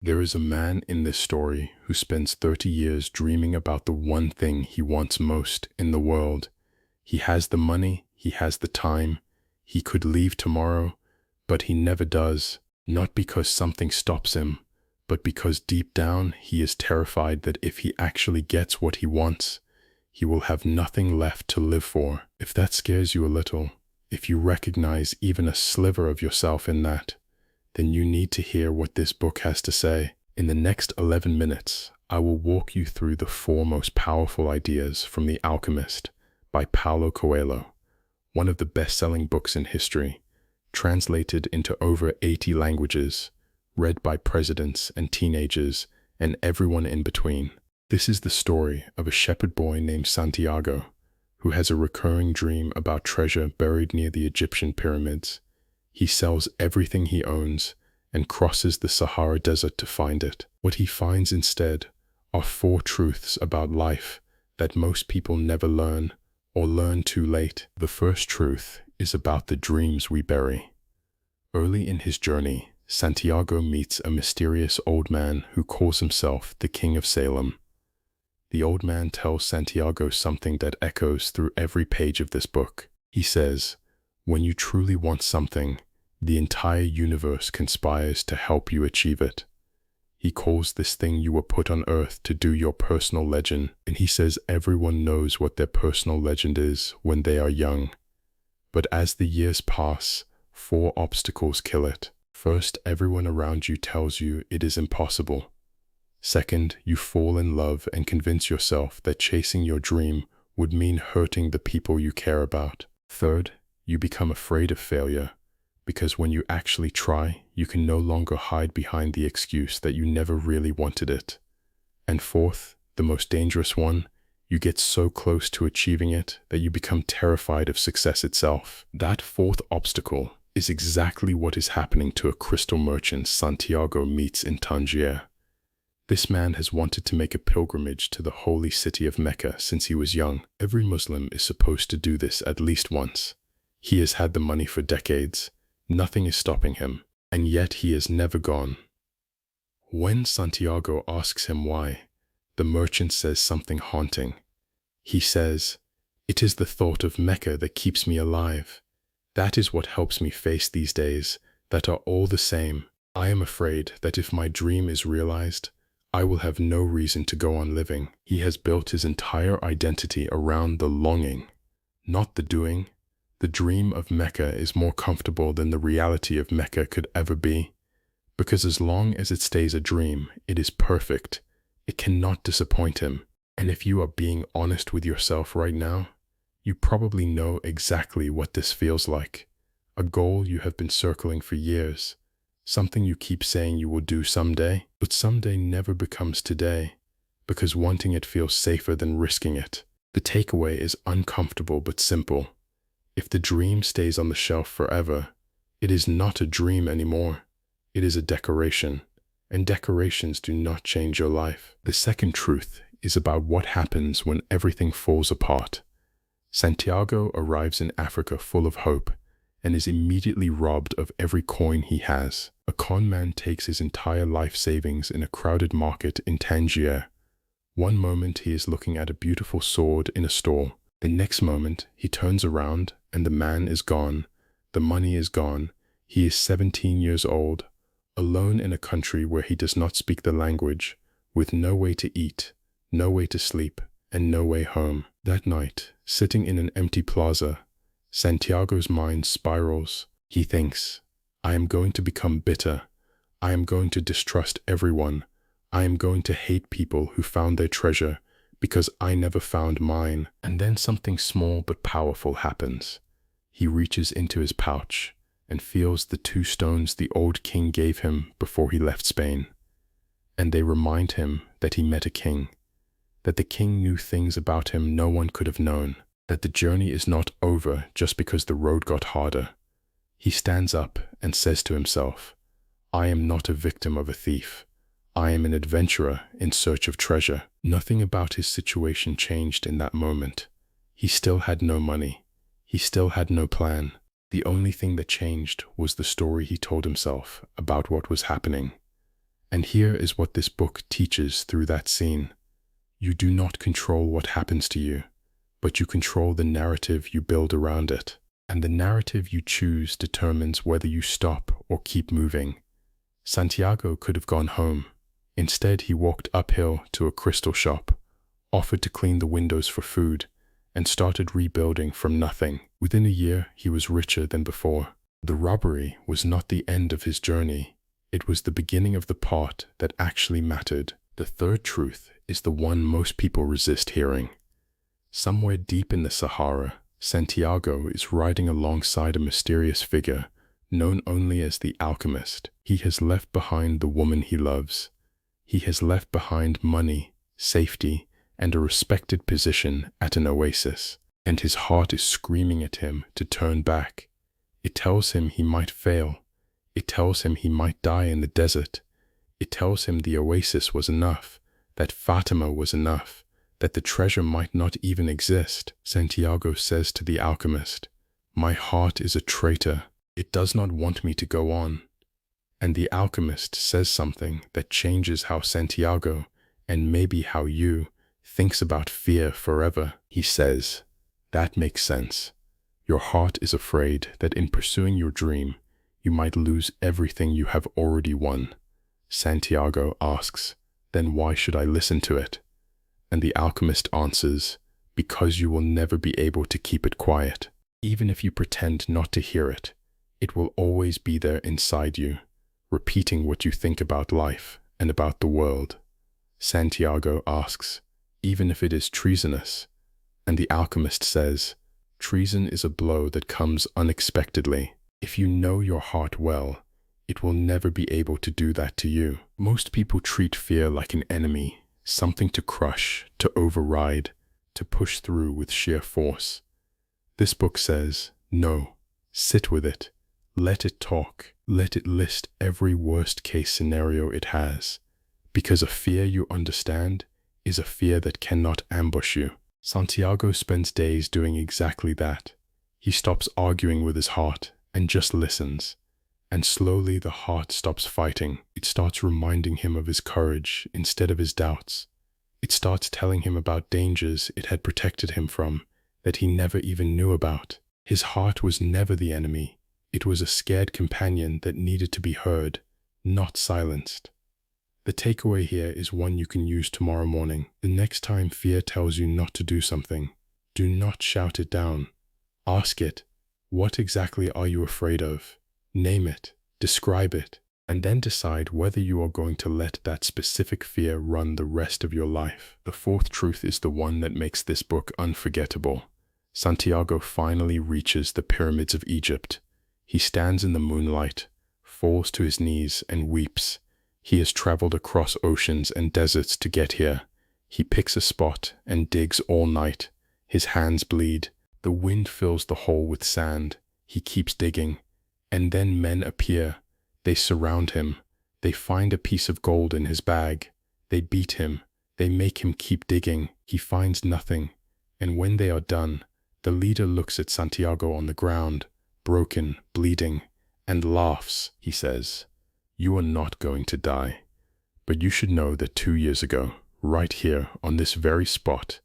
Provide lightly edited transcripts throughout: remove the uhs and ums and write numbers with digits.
There is a man in this story who spends 30 years dreaming about the one thing he wants most in the world. He has the money, he has the time, he could leave tomorrow, but he never does, not because something stops him, but because deep down he is terrified that if he actually gets what he wants, he will have nothing left to live for. If that scares you a little, if you recognize even a sliver of yourself in that, then you need to hear what this book has to say. In the next 11 minutes, I will walk you through the 4 most powerful ideas from The Alchemist by Paulo Coelho, one of the best-selling books in history, translated into over 80 languages, read by presidents and teenagers and everyone in between. This is the story of a shepherd boy named Santiago, who has a recurring dream about treasure buried near the Egyptian pyramids. He sells everything he owns and crosses the Sahara Desert to find it. What he finds instead are 4 truths about life that most people never learn or learn too late. The first truth is about the dreams we bury. Early in his journey, Santiago meets a mysterious old man who calls himself the King of Salem. The old man tells Santiago something that echoes through every page of this book. He says, "When you truly want something, the entire universe conspires to help you achieve it." He calls this thing you were put on earth to do your personal legend, and he says everyone knows what their personal legend is when they are young. But as the years pass, 4 obstacles kill it. First, everyone around you tells you it is impossible. Second, you fall in love and convince yourself that chasing your dream would mean hurting the people you care about. Third, you become afraid of failure, because when you actually try, you can no longer hide behind the excuse that you never really wanted it. And fourth, the most dangerous one, you get so close to achieving it that you become terrified of success itself. That 4th obstacle is exactly what is happening to a crystal merchant Santiago meets in Tangier. This man has wanted to make a pilgrimage to the holy city of Mecca since he was young. Every Muslim is supposed to do this at least once. He has had the money for decades. Nothing is stopping him, and yet he has never gone. When Santiago asks him why, the merchant says something haunting. He says, "It is the thought of Mecca that keeps me alive. That is what helps me face these days that are all the same. I am afraid that if my dream is realized, I will have no reason to go on living." He has built his entire identity around the longing, not the doing. The dream of Mecca is more comfortable than the reality of Mecca could ever be, because as long as it stays a dream, it is perfect. It cannot disappoint him. And if you are being honest with yourself right now, you probably know exactly what this feels like. A goal you have been circling for years. Something you keep saying you will do someday, but someday never becomes today, because wanting it feels safer than risking it. The takeaway is uncomfortable but simple. If the dream stays on the shelf forever, it is not a dream anymore. It is a decoration, and decorations do not change your life. The second truth is about what happens when everything falls apart. Santiago arrives in Africa full of hope and is immediately robbed of every coin he has. A con man takes his entire life savings in a crowded market in Tangier. One moment he is looking at a beautiful sword in a store. The next moment he turns around and the man is gone. The money is gone. He is 17 years old, alone in a country where he does not speak the language, with no way to eat, no way to sleep, and no way home. That night, sitting in an empty plaza, Santiago's mind spirals. He thinks, "I am going to become bitter. I am going to distrust everyone. I am going to hate people who found their treasure because I never found mine." And then something small but powerful happens. He reaches into his pouch and feels the 2 stones the old king gave him before he left Spain. And they remind him that he met a king, that the king knew things about him no one could have known, that the journey is not over just because the road got harder. He stands up and says to himself, "I am not a victim of a thief. I am an adventurer in search of treasure." Nothing about his situation changed in that moment. He still had no money. He still had no plan. The only thing that changed was the story he told himself about what was happening. And here is what this book teaches through that scene. You do not control what happens to you, but you control the narrative you build around it. And the narrative you choose determines whether you stop or keep moving. Santiago could have gone home. Instead, he walked uphill to a crystal shop, offered to clean the windows for food, and started rebuilding from nothing. Within a year, he was richer than before. The robbery was not the end of his journey. It was the beginning of the part that actually mattered. The third truth is the one most people resist hearing. Somewhere deep in the Sahara, Santiago is riding alongside a mysterious figure known only as the Alchemist. He has left behind the woman he loves. He has left behind money, safety, and a respected position at an oasis. And his heart is screaming at him to turn back. It tells him he might fail. It tells him he might die in the desert. It tells him the oasis was enough, that Fatima was enough, that the treasure might not even exist. Santiago says to the alchemist, "My heart is a traitor. It does not want me to go on." And the alchemist says something that changes how Santiago, and maybe how you, thinks about fear forever. He says, "That makes sense. Your heart is afraid that in pursuing your dream, you might lose everything you have already won." Santiago asks, "Then why should I listen to it?" And the alchemist answers, "Because you will never be able to keep it quiet. Even if you pretend not to hear it, it will always be there inside you, repeating what you think about life and about the world." Santiago asks, "Even if it is treasonous?" And the alchemist says, "Treason is a blow that comes unexpectedly. If you know your heart well, it will never be able to do that to you." Most people treat fear like an enemy, something to crush, to override, to push through with sheer force. This book says, no, sit with it. Let it talk. Let it list every worst-case scenario it has. Because a fear you understand is a fear that cannot ambush you. Santiago spends days doing exactly that. He stops arguing with his heart and just listens. And slowly the heart stops fighting. It starts reminding him of his courage instead of his doubts. It starts telling him about dangers it had protected him from that he never even knew about. His heart was never the enemy. It was a scared companion that needed to be heard, not silenced. The takeaway here is one you can use tomorrow morning. The next time fear tells you not to do something, do not shout it down. Ask it, what exactly are you afraid of? Name it, describe it, and then decide whether you are going to let that specific fear run the rest of your life. The fourth truth is the one that makes this book unforgettable. Santiago finally reaches the pyramids of Egypt. He stands in the moonlight, falls to his knees, and weeps. He has traveled across oceans and deserts to get here. He picks a spot and digs all night. His hands bleed. The wind fills the hole with sand. He keeps digging. And then men appear. They surround him. They find a piece of gold in his bag. They beat him. They make him keep digging. He finds nothing. And when they are done, the leader looks at Santiago on the ground, broken, bleeding, and laughs. He says, "You are not going to die. But you should know that 2 years ago, right here on this very spot,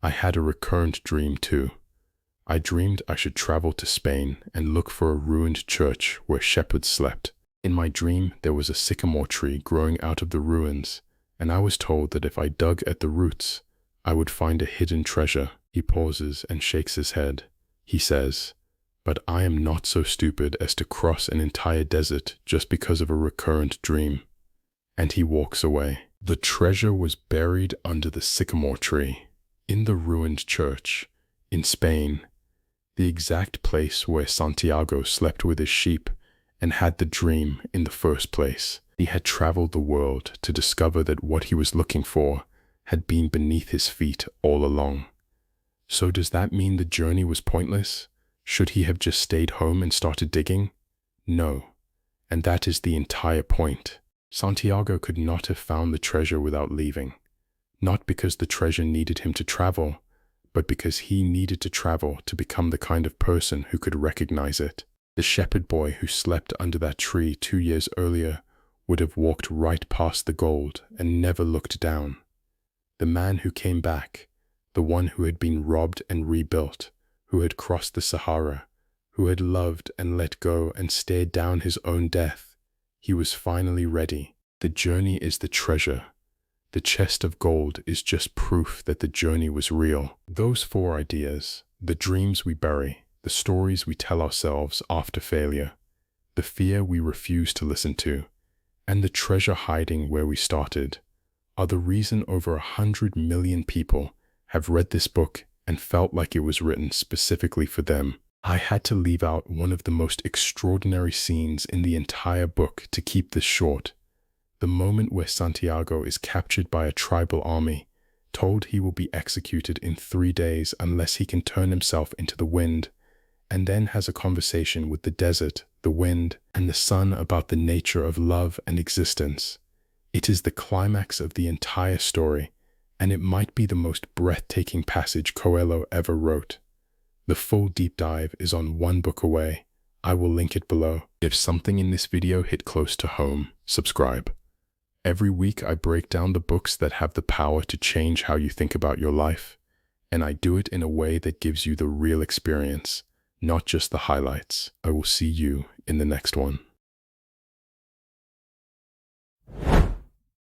I had a recurrent dream too. I dreamed I should travel to Spain and look for a ruined church where shepherds slept. In my dream, there was a sycamore tree growing out of the ruins, and I was told that if I dug at the roots, I would find a hidden treasure." He pauses and shakes his head. He says, "But I am not so stupid as to cross an entire desert just because of a recurrent dream." And he walks away. The treasure was buried under the sycamore tree, in the ruined church, in Spain, the exact place where Santiago slept with his sheep and had the dream in the first place. He had traveled the world to discover that what he was looking for had been beneath his feet all along. So does that mean the journey was pointless? Should he have just stayed home and started digging? No. And that is the entire point. Santiago could not have found the treasure without leaving. Not because the treasure needed him to travel, but because he needed to travel to become the kind of person who could recognize it. The shepherd boy who slept under that tree 2 years earlier would have walked right past the gold and never looked down. The man who came back, the one who had been robbed and rebuilt, who had crossed the Sahara, who had loved and let go and stared down his own death, he was finally ready. The journey is the treasure. The chest of gold is just proof that the journey was real. Those 4 ideas, the dreams we bury, the stories we tell ourselves after failure, the fear we refuse to listen to, and the treasure hiding where we started, are the reason over 100 million people have read this book and felt like it was written specifically for them. I had to leave out one of the most extraordinary scenes in the entire book to keep this short. The moment where Santiago is captured by a tribal army, told he will be executed in 3 days unless he can turn himself into the wind, and then has a conversation with the desert, the wind, and the sun about the nature of love and existence. It is the climax of the entire story, and it might be the most breathtaking passage Coelho ever wrote. The full deep dive is on One Book Away. I will link it below. If something in this video hit close to home, subscribe. Every week I break down the books that have the power to change how you think about your life, and I do it in a way that gives you the real experience, not just the highlights. I will see you in the next one.